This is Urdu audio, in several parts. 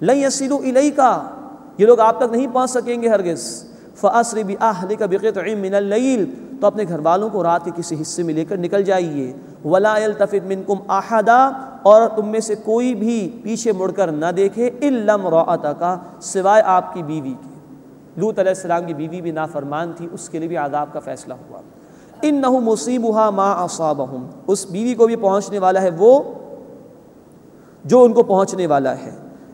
لن یصلوا الیک، یہ لوگ آپ تک نہیں پہنچ سکیں گے ہرگز۔ فاسر باہلک بقطع من اللیل، تو اپنے گھر والوں کو رات کے کسی حصے میں لے کر نکل جائیے۔ ولا یلتفت منکم احد، اور تم میں سے کوئی بھی پیچھے مڑ کر نہ دیکھے، الا امرأتک، سوائے آپ کی بیوی کے۔ لوط علیہ السلام کی بیوی بھی نافرمان تھی، اس کے لیے بھی عذاب کا فیصلہ ہوا۔ انہ مصیبھا ما اصابہم، اس بیوی کو بھی پہنچنے والا ہے وہ جو ان کو پہنچنے والا ہے۔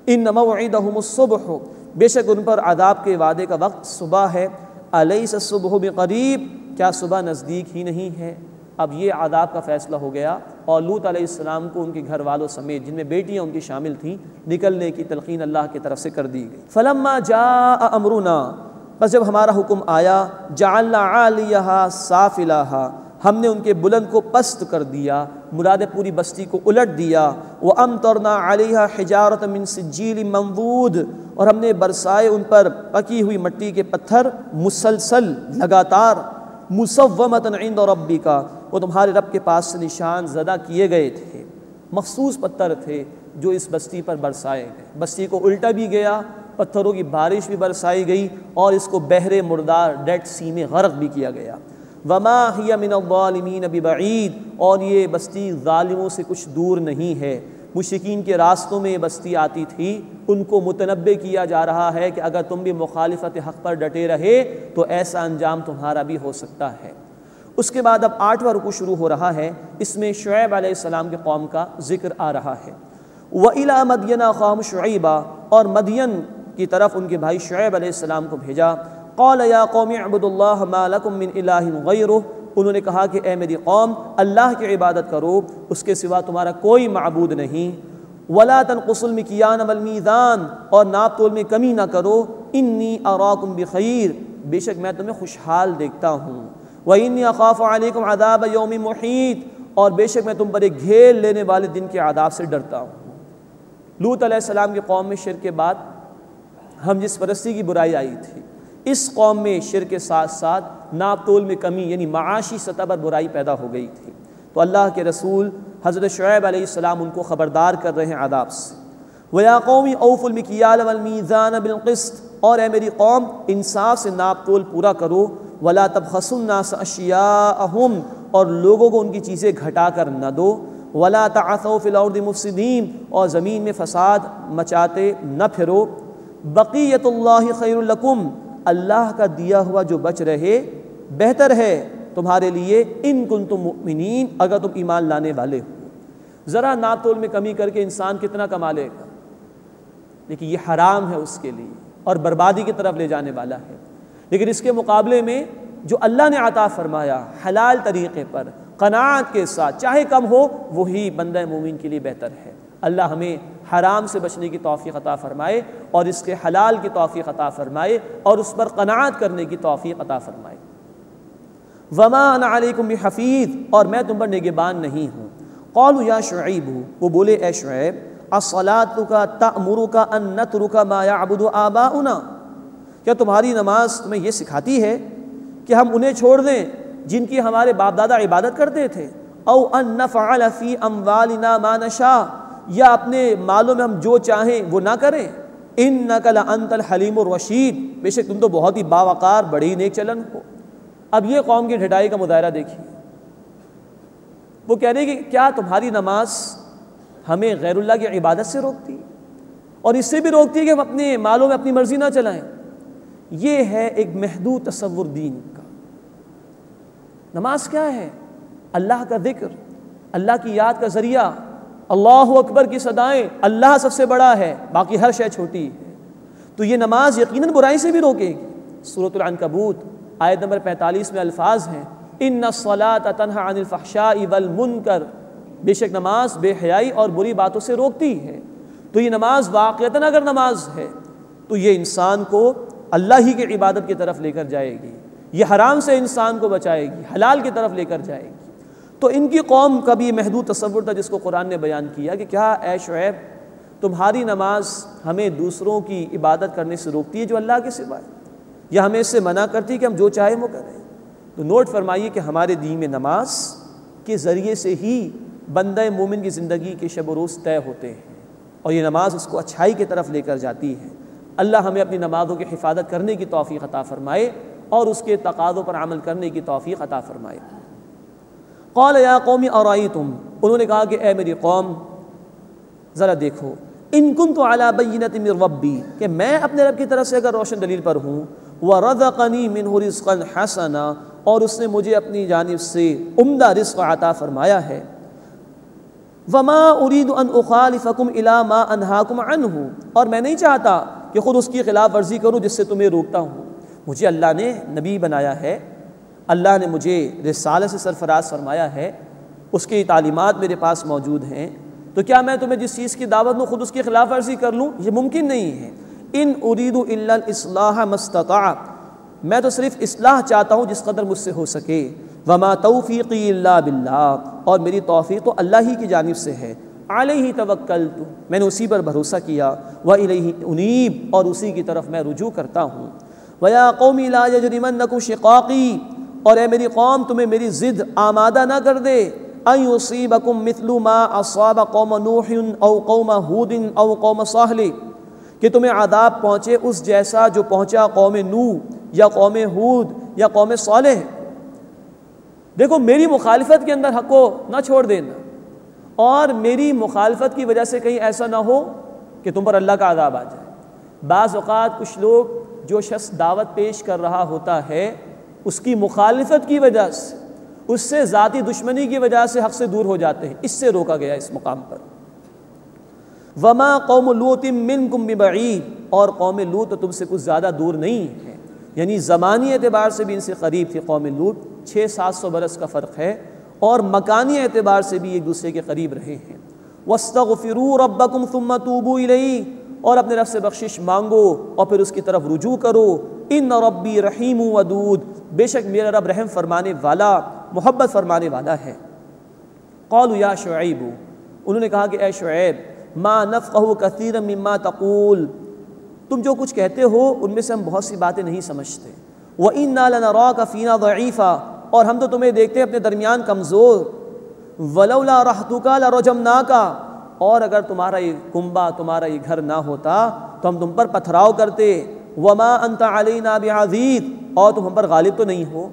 ان موعدہم الصبح، بے شک ان پر عذاب کے وعدے کا وقت صبح ہے۔ الیس الصبح بقریب، کیا صبح نزدیک ہی نہیں ہے؟ اب یہ عذاب کا فیصلہ ہو گیا، اور لوط علیہ السلام کو ان کے گھر والوں سمیت، جن میں بیٹیاں ان کی شامل تھیں، نکلنے کی تلقین اللہ کی طرف سے کر دی گئی۔ فلما جاء امرنا، بس جب ہمارا حکم آیا، جعلنا عالیہا سافلہا، ہم نے ان کے بلند کو پست کر دیا، مراد پوری بستی کو الٹ دیا۔ وَأَمْطَرْنَا عَلَيْهَا حِجَارَةً مِّن سِجِّيلٍ مَّنضُودٍ، اور ہم نے برسائے ان پر پکی ہوئی مٹی کے پتھر مسلسل لگاتار۔ مُصَوَّمَةً عِندَ رَبِّكَ، وہ تمہارے رب کے پاس سے نشان زدہ کیے گئے تھے، مخصوص پتھر تھے جو اس بستی پر برسائے گئے۔ بستی کو الٹا بھی گیا، پتھروں کی بارش بھی برسائی گئی، اور اس کو بحر مردار ڈیڈ سی میں غرق بھی کیا گیا۔ وما ہی من الظالمین ببعید، اور یہ بستی ظالموں سے کچھ دور نہیں ہے۔ مشرکین کے راستوں میں یہ بستی آتی تھی، ان کو متنبہ کیا جا رہا ہے کہ اگر تم بھی مخالفت حق پر ڈٹے رہے تو ایسا انجام تمہارا بھی ہو سکتا ہے۔ اس کے بعد اب 8واں رکوع شروع ہو رہا ہے، اس میں شعیب علیہ السلام کے قوم کا ذکر آ رہا ہے۔ وَإِلَىٰ مَدْيَنَ أَخَاهُمْ شُعَيْبًا، اور مدین کی طرف ان کے بھائی شعیب علیہ السلام کو بھیجا۔ قَالَ يَا قَوْمِ اعْبُدُوا اللَّهَ مَا لَكُم مِّنْ إِلَٰهٍ غَيْرُهُ، انہوں نے کہا کہ اے میری قوم، اللہ کی عبادت کرو، اس کے سوا تمہارا کوئی معبود نہیں۔ وَلَا تَنْقُصُوا الْمِكْيَالَ وَالْمِيزَانَ، اور ناپ تول میں کمی نہ کرو۔ إِنِّي أَرَاكُمْ بِخَيْرٍ، بے شک میں تمہیں خوشحال دیکھتا ہوں۔ وَإِنِّي أَخَافُ عَلَيْكُمْ عَذَابَ يَوْمٍ مُحِيطٍ، اور بے شک میں تم پر ایک گھیر لینے والے دن کے عذاب سے ڈرتا ہوں۔ لوط علیہ السلام کی قوم میں شرک کے بعد ہم جس پرستی کی برائی آئی تھی، اس قوم میں شرک کے ساتھ ساتھ ناپ تول میں کمی، یعنی معاشی سطح پر برائی پیدا ہو گئی تھی۔ تو اللہ کے رسول حضرت شعیب علیہ السلام ان کو خبردار کر رہے ہیں عذاب سے۔ وَيَا قَوْمِ أَوْفُوا الْمِكْيَالَ وَالْمِيزَانَ بِالْقِسْطِ، اور اے میری قوم، انصاف سے ناپ تول پورا کرو۔ وَلَا تَبْخَسُوا النَّاسَ أَشْيَاءَهُمْ، اور لوگوں کو ان کی چیزیں گھٹا کر نہ دو۔ وَلَا تَعْثَوْا فِي الْأَرْضِ مُفْسِدِينَ، اور زمین میں فساد مچاتے نہ پھرو۔ بقیت اللہ خیر لکم، اللہ کا دیا ہوا جو بچ رہے بہتر ہے تمہارے لیے، ان کنتم مؤمنین، اگر تم ایمان لانے والے ہو۔ ذرا ناپ تول میں کمی کر کے انسان کتنا کما لے گا، لیکن یہ حرام ہے اس کے لیے اور بربادی کی طرف لے جانے والا ہے۔ لیکن اس کے مقابلے میں جو اللہ نے عطا فرمایا حلال طریقے پر قناعت کے ساتھ، چاہے کم ہو، وہی بندہ مومن کے لیے بہتر ہے۔ اللہ ہمیں حرام سے بچنے کی توفیق عطا فرمائے، اور اس کے حلال کی توفیق عطا فرمائے، اور اس پر قناعت کرنے کی توفیق عطا فرمائے۔ وما انا علیکم بحفیظ، اور میں تم پر نگہبان نہیں ہوں۔ قالوا یا شعیب، وہ بولے اے شعیب، الصلاۃ تأمرک ان نترک ما یعبد آباؤنا، کیا تمہاری نماز تمہیں یہ سکھاتی ہے کہ ہم انہیں چھوڑ دیں جن کی ہمارے باپ دادا عبادت کرتے تھے؟ او ان نفعل فی اموالنا ما نشاء، یا اپنے مالوں میں ہم جو چاہیں وہ نہ کریں؟ انک لانت الحلیم الرشید، بے شک تم تو بہت ہی باوقار، بڑے ہی نیک چلن ہو۔ اب یہ قوم کی ڈھٹائی کا مظاہرہ دیکھیے، وہ کہہ رہے کہ کیا تمہاری نماز ہمیں غیر اللہ کی عبادت سے روکتی اور اس سے بھی روکتی ہے کہ ہم اپنے مالوں میں اپنی مرضی نہ چلائیں؟ یہ ہے ایک محدود تصور دین کا۔ نماز کیا ہے؟ اللہ کا ذکر، اللہ کی یاد کا ذریعہ، اللہ اکبر کی صدائیں، اللہ سب سے بڑا ہے، باقی ہر شے چھوٹی ہے۔ تو یہ نماز یقیناً برائی سے بھی روکے گی۔ سورۃ العنکبوت آیت نمبر 45 میں الفاظ ہیں، ان الصلاۃ تنہی عن الفحشاء والمنکر، بے شک نماز بے حیائی اور بری باتوں سے روکتی ہے۔ تو یہ نماز واقعتاً اگر نماز ہے تو یہ انسان کو اللہ ہی کی عبادت کی طرف لے کر جائے گی، یہ حرام سے انسان کو بچائے گی، حلال کی طرف لے کر جائے گی۔ تو ان کی قوم کا بھی یہ محدود تصور تھا جس کو قرآن نے بیان کیا کہ کیا اے شعیب تمہاری نماز ہمیں دوسروں کی عبادت کرنے سے روکتی ہے جو اللہ کے سوا ہے، یا ہمیں اس سے منع کرتی ہے کہ ہم جو چاہیں وہ کریں؟ تو نوٹ فرمائیے کہ ہمارے دین میں نماز کے ذریعے سے ہی بندہ مومن کی زندگی کے شب و روز طے ہوتے ہیں۔ اور یہ نماز اس کو اچھائی کی طرف لے کر جاتی ہے۔ اللہ ہمیں اپنی نمازوں کی حفاظت کرنے کی توفیق عطا فرمائے اور اس کے تقاضوں پر عمل کرنے کی توفیق عطا فرمائے۔ قال یا قوم ارائیتم، انہوں نے کہا کہ اے میری قوم ذرا دیکھو، ان کنت علی بینۃ من ربی، کہ میں اپنے رب کی طرف سے اگر روشن دلیل پر ہوں، ورزقنی منہ رزقا حسنا، اور اس نے مجھے اپنی جانب سے عمدہ رزق عطا فرمایا ہے، وما اريد ان اخالفکم الی ما انہاکم عنہ، اور میں نہیں چاہتا کہ خود اس کی خلاف ورزی کروں جس سے تمہیں روکتا ہوں۔ مجھے اللہ نے نبی بنایا ہے، اللہ نے مجھے رسالت سے سرفراز فرمایا ہے، اس کی تعلیمات میرے پاس موجود ہیں، تو کیا میں تمہیں جس چیز کی دعوت دوں خود اس کی خلاف ورزی کر لوں؟ یہ ممکن نہیں ہے۔ ان اريد الا الاصلاح ما استطعت، میں تو صرف اصلاح چاہتا ہوں جس قدر مجھ سے ہو سکے، وما توفیقی الا باللہ، اور میری توفیق تو اللہ ہی کی جانب سے ہے، علیہ توکلت، میں نے اسی پر بھروسہ کیا، والیہ انیب، اور اسی کی طرف میں رجوع کرتا ہوں۔ ویا قوم لا یجرمنکم شقاقی، اور اے میری قوم تمہیں میری ضد آمادہ نہ کر دے، ان یصیبکم مثل ما اصاب قوم نوح او قوم ہود او قوم صالح، کہ تمہیں عذاب پہنچے اس جیسا جو پہنچا قوم نوح یا قوم ہود یا قوم صالح۔ دیکھو میری مخالفت کے اندر حق کو نہ چھوڑ دینا، اور میری مخالفت کی وجہ سے کہیں ایسا نہ ہو کہ تم پر اللہ کا عذاب آ جائے۔ بعض اوقات کچھ لوگ، جو شخص دعوت پیش کر رہا ہوتا ہے، اس کی مخالفت کی وجہ سے، اس سے ذاتی دشمنی کی وجہ سے حق سے دور ہو جاتے ہیں، اس سے روکا گیا اس مقام پر۔ وما قوم لوط منکم ببعید، اور قوم لوط تم سے کچھ زیادہ دور نہیں ہے، یعنی زمانی اعتبار سے بھی ان سے قریب تھی قوم لوط، 600-700 برس کا فرق ہے، اور مکانی اعتبار سے بھی ایک دوسرے کے قریب رہے ہیں۔ واستغفروا ربکم ثم توبوا الیہ، اور اپنے رب سے بخشش مانگو اور پھر اس کی طرف رجوع کرو۔ ان ربی رحیم ودود، بے شک میرا رب رحم فرمانے والا، محبت فرمانے والا ہے۔ قالوا یا شعیب، انہوں نے کہا کہ اے شعیب، ما نفقہ کثیرا مما تقول، تم جو کچھ کہتے ہو ان میں سے ہم بہت سی باتیں نہیں سمجھتے۔ وَإِنَّا لَنَرَاكَ فِينَا ضَعِيفًا، اور ہم تو تمہیں دیکھتے ہیں اپنے درمیان کمزور۔ وَلَوْلَا رَحْتُكَ لَرَجَمْنَاكَ، اور اگر تمہارا یہ کنبہ، تمہارا یہ گھر نہ ہوتا تو ہم تم پر پتھراؤ کرتے۔ وَمَا أَنْتَ عَلَيْنَا بِعَزِيزٍ، اور تم ہم پر غالب تو نہیں ہو۔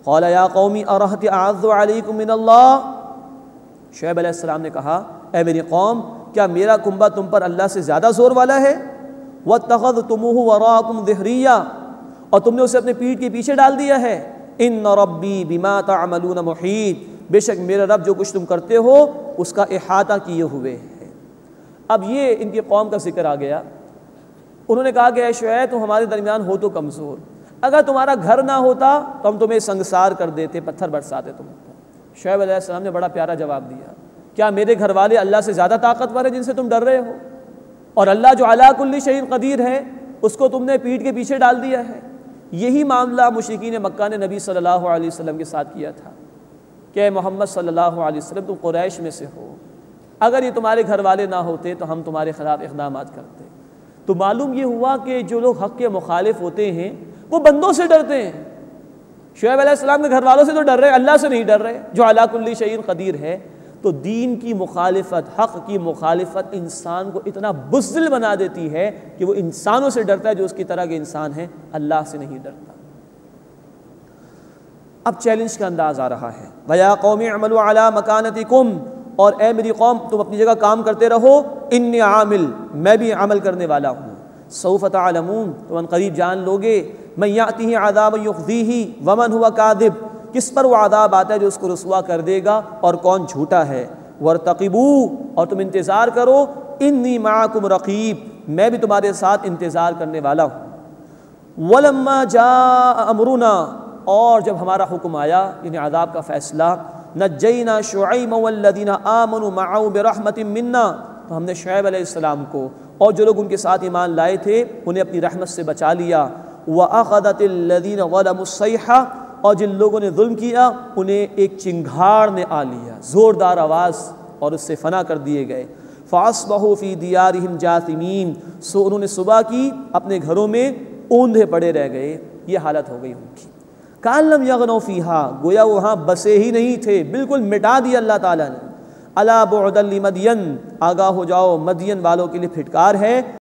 قَالَ يَا قَوْمِ أَرَهْتِ أَعَزُّ عَلَيْكُم مِّنَ اللَّهِ، شعیب علیہ السلام نے کہا اے میری قوم، کیا میرا کنبہ تم پر اللہ سے زیادہ زور والا ہے؟ وَاتَّخَذْتُمُوهُ وَرَاءَكُمْ ظِهْرِيًّا، اور تم نے اسے اپنے پیٹھ کے پیچھے ڈال دیا ہے۔ إِنَّ رَبِّي بِمَا تَعْمَلُونَ مُحِيطٌ، بے شک میرا رب جو کچھ تم کرتے ہو اس کا احاطہ کیے ہوئے ہے۔ اب یہ ان کی قوم کا ذکر آ گیا۔ انہوں نے کہا کہ اے شعیب تم ہمارے درمیان ہو تو کمزور، اگر تمہارا گھر نہ ہوتا تو ہم تمہیں سنگسار کر دیتے، پتھر برساتے تم پر۔ شعیب علیہ السلام نے بڑا پیارا جواب دیا، کیا میرے گھر والے اللہ سے زیادہ طاقتور ہیں جن سے تم ڈر رہے ہو؟ اور اللہ جو علی کل شیء قدیر ہے اس کو تم نے پیٹھ کے پیچھے ڈال دیا ہے۔ یہی معاملہ مشرکین مکہ نے نبی صلی اللہ علیہ وسلم کے ساتھ کیا تھا کہ اے محمد صلی اللہ علیہ وسلم تم قریش میں سے ہو، اگر یہ تمہارے گھر والے نہ ہوتے تو ہم تمہارے خلاف اقدامات کرتے۔ تو معلوم یہ ہوا کہ جو لوگ حق کے مخالف ہوتے ہیں وہ بندوں سے ڈرتے ہیں۔ شعیب علیہ السلام کے گھر والوں سے تو ڈر رہے، اللہ سے نہیں ڈر رہے جو علی کل شیء قدیر ہے۔ تو دین کی مخالفت، حق کی مخالفت انسان کو اتنا بزدل بنا دیتی ہے کہ وہ انسانوں سے ڈرتا ہے جو اس کی طرح کے انسان ہیں، اللہ سے نہیں ڈرتا۔ اب چیلنج کا انداز آ رہا ہے، وَيَا قَوْمِ اعْمَلُوا عَلَىٰ مَكَانَتِكُمْ، اور اے میری قوم تم اپنی جگہ کام کرتے رہو، انی عامل، میں بھی عمل کرنے والا ہوں۔ سوف تعلمون، تم ان قریب جان لوگے، من یأتیہ عذاب یخزیہ ومن ہوا کاذب، کس پر وہ عذاب آتا ہے جو اس کو رسوا کر دے گا اور کون جھوٹا ہے۔ وارتقبوا، اور تم انتظار کرو، انی معکم رقیب، میں بھی تمہارے ساتھ انتظار کرنے والا ہوں۔ ولما جاء امرنا، اور جب ہمارا حکم آیا یعنی عذاب کا فیصلہ، نجینا شعیب والذین آمنوا معه برحمت منا، تو ہم نے شعیب علیہ السلام کو اور جو لوگ ان کے ساتھ ایمان لائے تھے انہیں اپنی رحمت سے بچا لیا۔ وَأَخَذَتِ الَّذِينَ ظَلَمُوا الصَّيْحَةُ، اور جن لوگوں نے ظلم کیا انہیں ایک چنگھاڑ نے آ لیا، زوردار آواز، اور اس سے فنا کر دیے گئے۔ فَأَصْبَحُوا فِي دِيَارِهِمْ جَاثِمِينَ، سو انہوں نے صبح کی اپنے گھروں میں اوندھے پڑے رہ گئے، یہ حالت ہو گئی ان کی۔ کَأَن لَّمْ يَغْنَوْا فِيهَا، گویا وہاں بسے ہی نہیں تھے، بالکل مٹا دیا اللہ تعالیٰ نے۔ الا بعدا لمدین، آگاہ ہو جاؤ مدین والوں کے لیے پھٹکار ہے۔